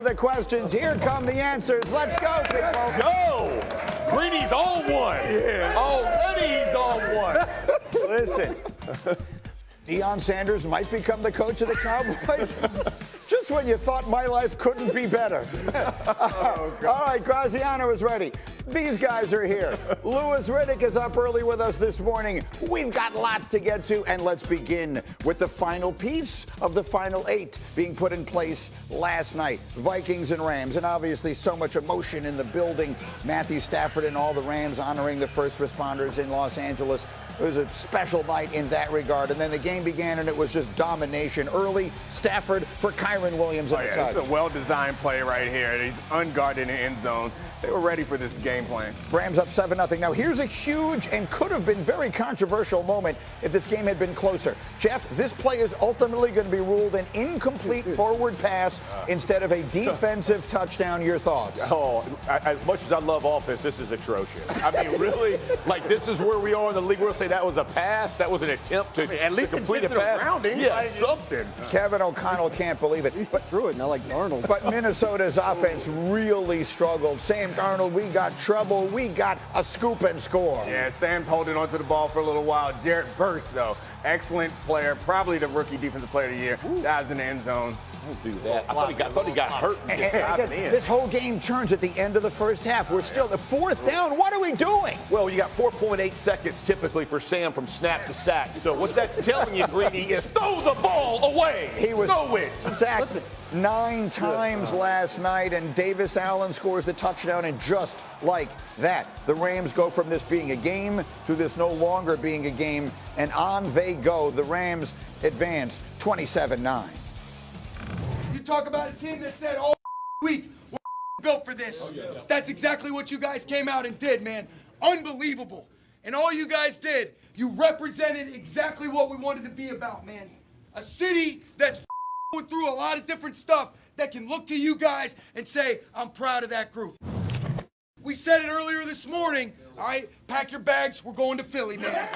the questions. Here come the answers. Let's go, people. Go! Greedy's on one. Yeah. Already he's on one. Listen, Deion Sanders might become the coach of the Cowboys. Just when you thought my life couldn't be better. All right, Graziano is ready. These guys are here. Louis Riddick is up early with us this morning. We've got lots to get to, and let's begin with the final piece of the final 8 being put in place last night. Vikings and Rams, and obviously so much emotion in the building. Matthew Stafford and all the Rams honoring the first responders in Los Angeles. It was a special night in that regard. And then the game began, and it was just domination early. Stafford for Kyron Williams on the touch. It's a well-designed play right here. He's unguarded in the end zone. They were ready for this game plan. Rams up 7-0. Now, here's a huge and could have been very controversial moment if this game had been closer. Jeff, this play is ultimately going to be ruled an incomplete forward pass instead of a defensive touchdown. Your thoughts? Oh, as much as I love offense, this is atrocious. I mean, really, like, this is where we are in the league. We'll say that was a pass. That was an attempt to at least complete a pass. Yeah, something. Kevin O'Connell can't believe it. At least he threw it, not like Darnold. But Minnesota's offense really struggled. Sam Darnold, we got trouble. We got a scoop and score. Yeah, Sam's holding onto the ball for a little while. Jarrett Burst, though, excellent player, probably the rookie defensive player of the year. Dives in the end zone. Don't do that. I thought he got hurt. And again, this whole game turns at the end of the first half. We're still the fourth down. What are we doing? Well, you got 4.8 seconds typically for Sam from snap to sack. So what that's telling you, Greedy, is throw the ball away. He was throw it. sacked 9 times last night, and Davis Allen scores the touchdown, and just like that, the Rams go from this being a game to this no longer being a game, and on they go. The Rams advance 27-9. You talk about a team that said all week, we're built for this. That's exactly what you guys came out and did, man. Unbelievable. And all you guys did, you represented exactly what we wanted to be about, man. A city that's going through a lot of different stuff that can look to you guys and say, I'm proud of that group. We said it earlier this morning, all right? Pack your bags, we're going to Philly, man.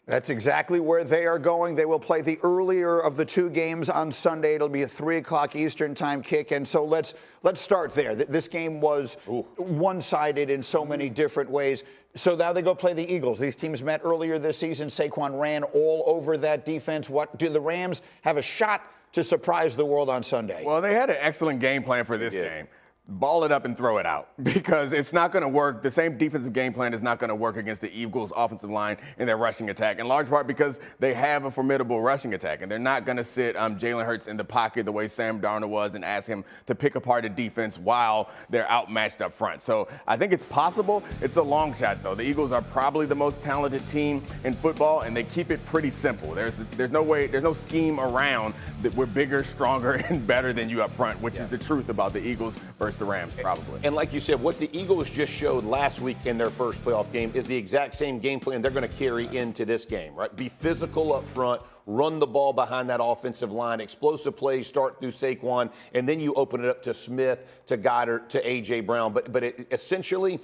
That's exactly where they are going. They will play the earlier of the 2 games on Sunday. It'll be a 3 o'clock Eastern time kick. And so let's start there. This game was one-sided in so many different ways. So now they go play the Eagles. These teams met earlier this season. Saquon ran all over that defense. What do the Rams have a shot to surprise the world on Sunday? Well, they had an excellent game plan for this game. Ball it up and throw it out, because it's not going to work. The same defensive game plan is not going to work against the Eagles' offensive line in their rushing attack, in large part because they have a formidable rushing attack, and they're not going to sit Jalen Hurts in the pocket the way Sam Darnold was and ask him to pick apart a defense while they're outmatched up front. So I think it's possible. It's a long shot, though. The Eagles are probably the most talented team in football, and they keep it pretty simple. There's no scheme around that we're bigger, stronger, and better than you up front, which is the truth about the Eagles versus the Rams, probably. And like you said, what the Eagles just showed last week in their first playoff game is the exact same game plan they're going to carry into this game, right? Be physical up front, run the ball behind that offensive line, explosive plays start through Saquon, and then you open it up to Smith, to Goddard, to A.J. Brown. But essentially,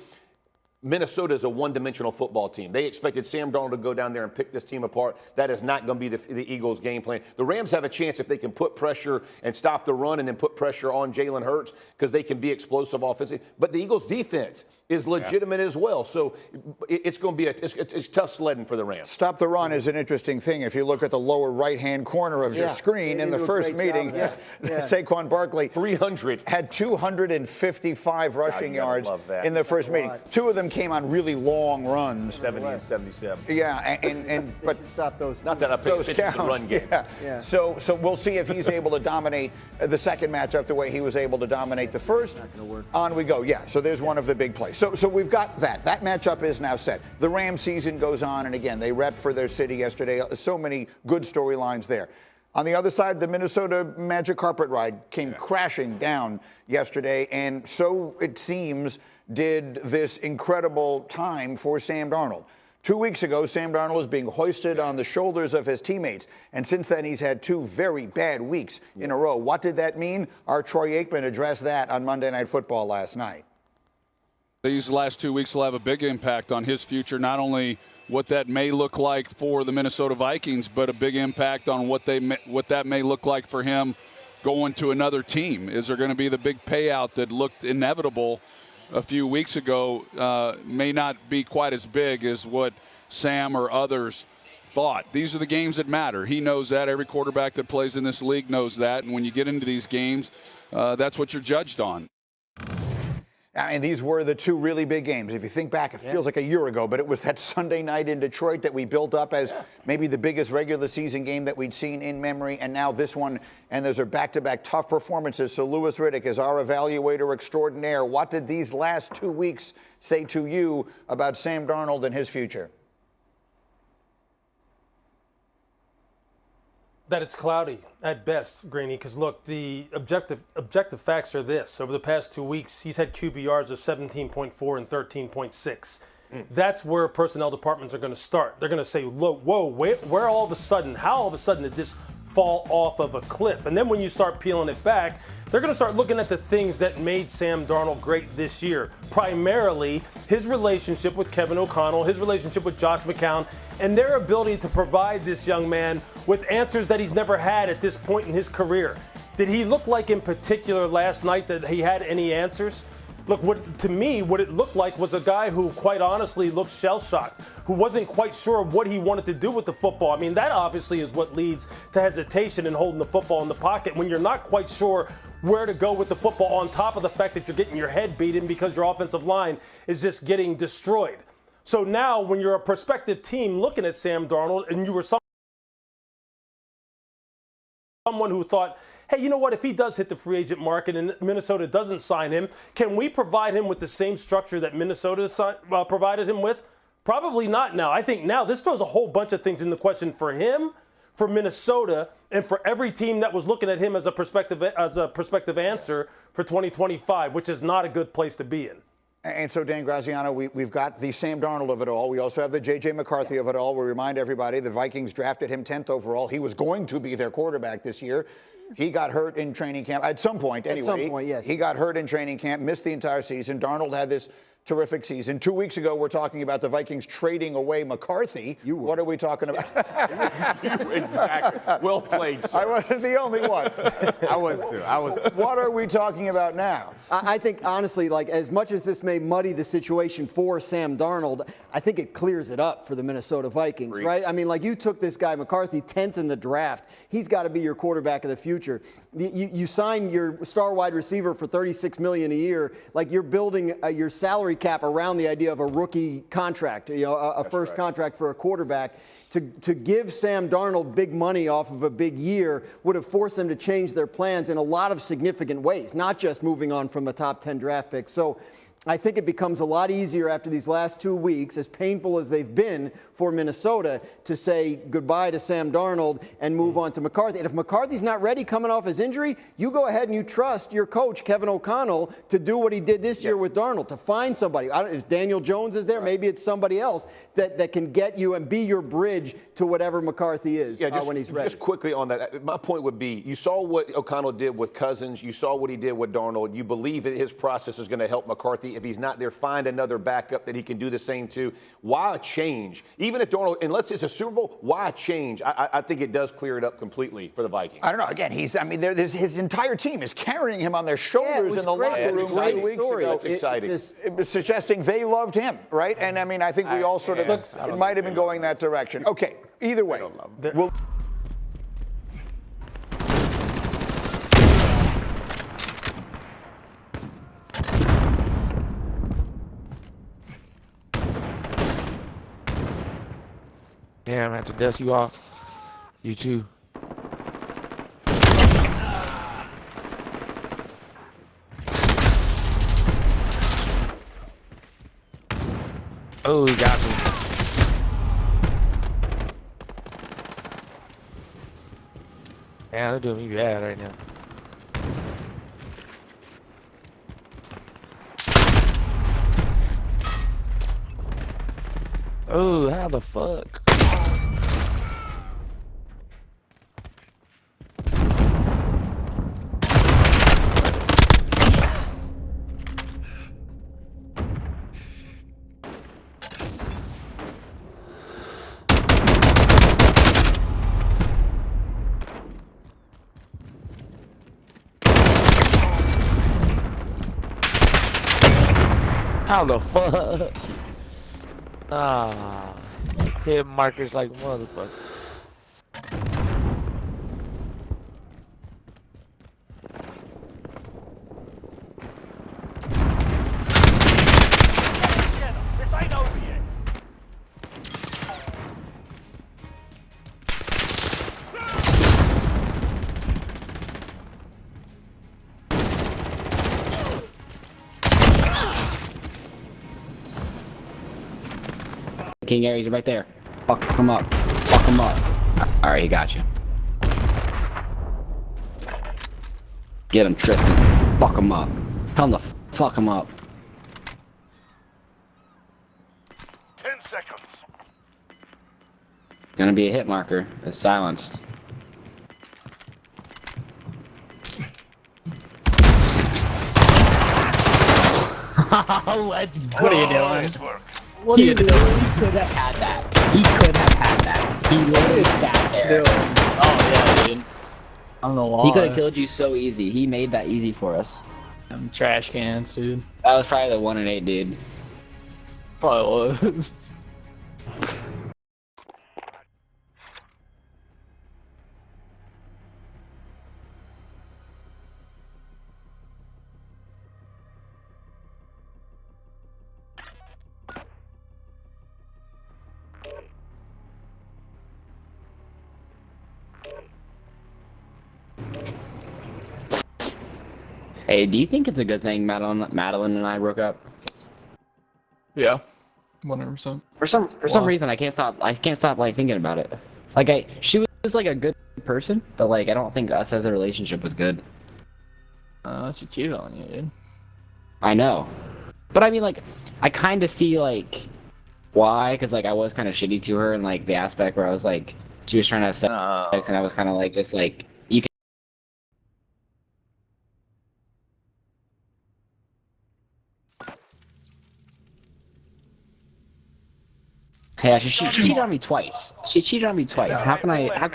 Minnesota is a one-dimensional football team. They expected Sam Darnold to go down there and pick this team apart. That is not going to be the Eagles' game plan. The Rams have a chance if they can put pressure and stop the run and then put pressure on Jalen Hurts, because they can be explosive offensively. But the Eagles' defense is legitimate as well. So it's going to be it's tough sledding for the Rams. Stop the run is an interesting thing. If you look at the lower right-hand corner of your screen in the first meeting, Saquon Barkley 300 had 255 rushing yards in the first meeting. 2 of them came on really long runs. 70 and 77. Yeah, but stop those. Not that I pay attention to the run game. Yeah. So we'll see if he's able to dominate the second matchup the way he was able to dominate the first. Not gonna work. On we go. Yeah. So there's one of the big plays. So we've got that. That matchup is now set. The Rams season goes on, and again, they rep for their city yesterday. So many good storylines there. On the other side, the Minnesota Magic Carpet Ride came crashing down yesterday, and so it seems did this incredible time for Sam Darnold. 2 weeks ago, Sam Darnold was being hoisted on the shoulders of his teammates, and since then he's had 2 very bad weeks in a row. What did that mean? Our Troy Aikman addressed that on Monday Night Football last night. These last 2 weeks will have a big impact on his future, not only what that may look like for the Minnesota Vikings, but a big impact on what that may look like for him going to another team? Is there going to be the big payout that looked inevitable a few weeks ago? May not be quite as big as what Sam or others thought. These are the games that matter. He knows that. Every quarterback that plays in this league knows that. And when you get into these games, that's what you're judged on. I mean, these were the two really big games. If you think back, it feels like a year ago, but it was that Sunday night in Detroit that we built up as maybe the biggest regular season game that we'd seen in memory, and now this one, and those are back-to-back tough performances. So Louis Riddick is our evaluator extraordinaire. What did these last 2 weeks say to you about Sam Darnold and his future? That it's cloudy at best, Greeny, because look, the objective facts are this. Over the past 2 weeks, he's had QBRs of 17.4 and 13.6. That's where personnel departments are going to start. They're going to say, whoa, where all of a sudden, how all of a sudden did this fall off of a cliff? And then when you start peeling it back, they're going to start looking at the things that made Sam Darnold great this year. Primarily, his relationship with Kevin O'Connell, his relationship with Josh McCown, and their ability to provide this young man with answers that he's never had at this point in his career. Did he look like in particular last night that he had any answers? Look, to me, what it looked like was a guy who, quite honestly, looked shell-shocked, who wasn't quite sure of what he wanted to do with the football. I mean, that obviously is what leads to hesitation in holding the football in the pocket when you're not quite sure where to go with the football, on top of the fact that you're getting your head beaten because your offensive line is just getting destroyed. So now when you're a prospective team looking at Sam Darnold and you were someone who thought, hey, you know what, if he does hit the free agent market and Minnesota doesn't sign him, can we provide him with the same structure that Minnesota provided him with? Probably not now. I think now this throws a whole bunch of things into question for him, for Minnesota, and for every team that was looking at him as a prospective answer for 2025, which is not a good place to be in. And so, Dan Graziano, we've got the Sam Darnold of it all. We also have the J.J. McCarthy of it all. We remind everybody the Vikings drafted him 10th overall. He was going to be their quarterback this year. He got hurt in training camp at some point anyway. At some point, yes. He got hurt in training camp, missed the entire season. Darnold had this terrific season. 2 weeks ago, we're talking about the Vikings trading away McCarthy. What are we talking about? Exactly. Well played, sir. I wasn't the only one. I was too. What are we talking about now? I think, honestly, like, as much as this may muddy the situation for Sam Darnold, I think it clears it up for the Minnesota Vikings, right? I mean, like, you took this guy, McCarthy, 10th in the draft. He's got to be your quarterback of the future. You sign your star wide receiver for $36 million a year. Like, you're building your salary cap around the idea of a rookie contract, a first contract for a quarterback. To give Sam Darnold big money off of a big year would have forced them to change their plans in a lot of significant ways, not just moving on from a top 10 draft pick. So I think it becomes a lot easier after these last 2 weeks, as painful as they've been for Minnesota, to say goodbye to Sam Darnold and move on to McCarthy. And if McCarthy's not ready coming off his injury, you go ahead and you trust your coach, Kevin O'Connell, to do what he did this year with Darnold, to find somebody. If Daniel Jones is there, maybe it's somebody else that can get you and be your bridge to whatever McCarthy is when he's ready. Just quickly on that, my point would be, you saw what O'Connell did with Cousins. You saw what he did with Darnold. You believe that his process is going to help McCarthy. If he's not there, find another backup that he can do the same to. Why a change? Even if Darnold, unless it's a Super Bowl, why a change? I think it does clear it up completely for the Vikings. I don't know. Again, his entire team is carrying him on their shoulders in the locker room 2 weeks ago. That's exciting. It was suggesting they loved him, right? And I mean, I think we all sort of it might have been going that direction. Okay, either way. We'll Damn, I have to dust you off. You too. Oh, he got me. Yeah, they're doing me bad right now. Oh, how the fuck? How the fuck? Ah, hit markers like motherfucker. This ain't over yet. King Aries right there. Fuck him up. Fuck him up. Alright, he got you. Get him, Tristan. Fuck him up. Tell him to fuck him up. 10 seconds. Gonna be a hit marker. It's silenced. Let's go. What are you doing? What are you doing? He could have had that. He could have had that. He literally sat there. Oh yeah, dude. I don't know why. He could have killed you so easy. He made that easy for us. Them trash cans, dude. That was probably the 1 and 8 dude. Probably was. Hey, do you think it's a good thing Madeline and I broke up? Yeah, 100%. For some reason I can't stop like thinking about it. Like she was like a good person, but like I don't think us as a relationship was good. She cheated on you, dude. I know. But I mean like I kind of see like why, cuz like I was kind of shitty to her in like the aspect where I was like she was trying to have sex and I was kind of like just like you can. Yeah, she cheated on me twice. She cheated on me twice. How can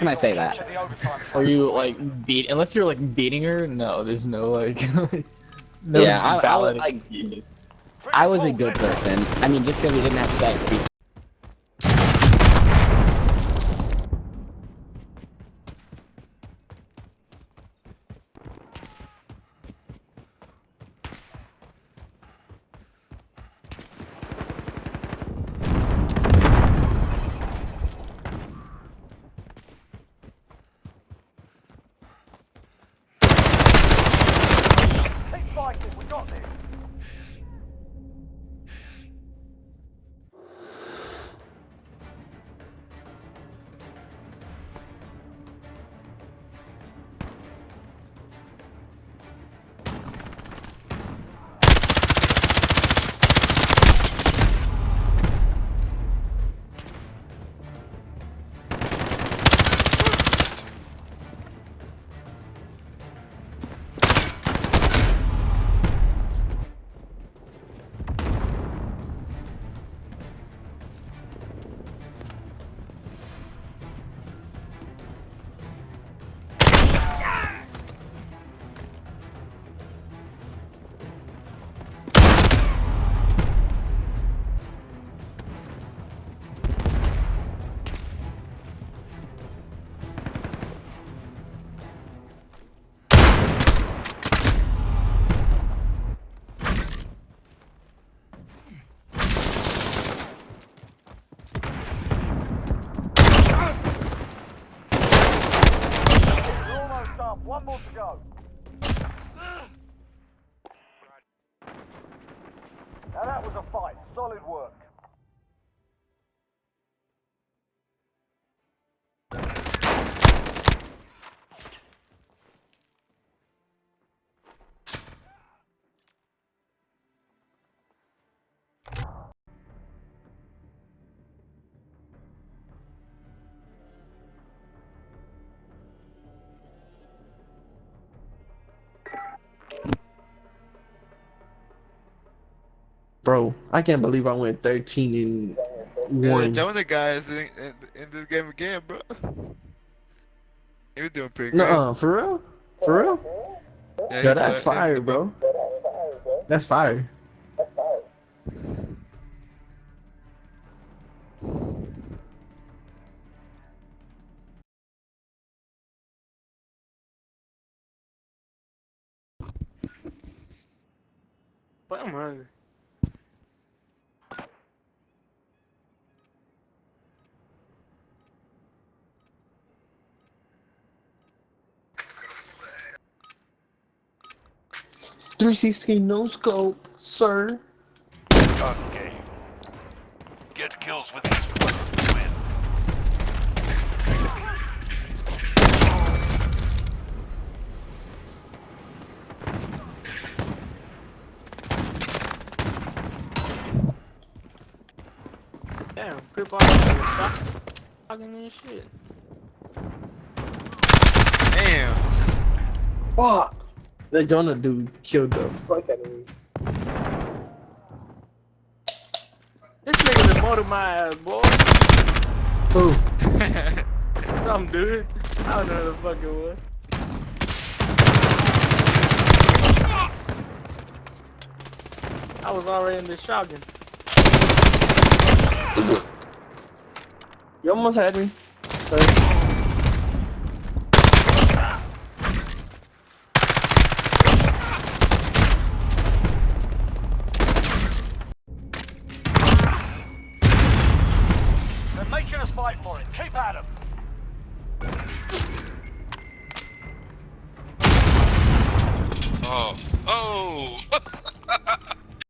I say that? Are you like unless you're like beating her? No, there's no like no Yeah, valid like excuse. I was a good person. I mean, just because we didn't have sex. Keep fighting, we got this. One more to go. Now that was a fight. Solid work. Bro, I can't believe I went 13 and 1. Some of the guys in this game again, bro. He was doing pretty good. Nuh-uh, for real? For real? Yeah, Yo, that's fire, bro. That's fire. But I'm hungry. .360 no scope, sir. Okay. Get kills with this weapon. Win. Damn, grip off. Talking this shit. Damn. Fuck. That Jonah dude killed the fuck out of me. This nigga done motored my ass, boy. Who? Some dude. I don't know who the fuck it was. I was already in the shotgun. You almost had me. Sorry. They're making us fight for it. Keep at 'em. Oh. Oh.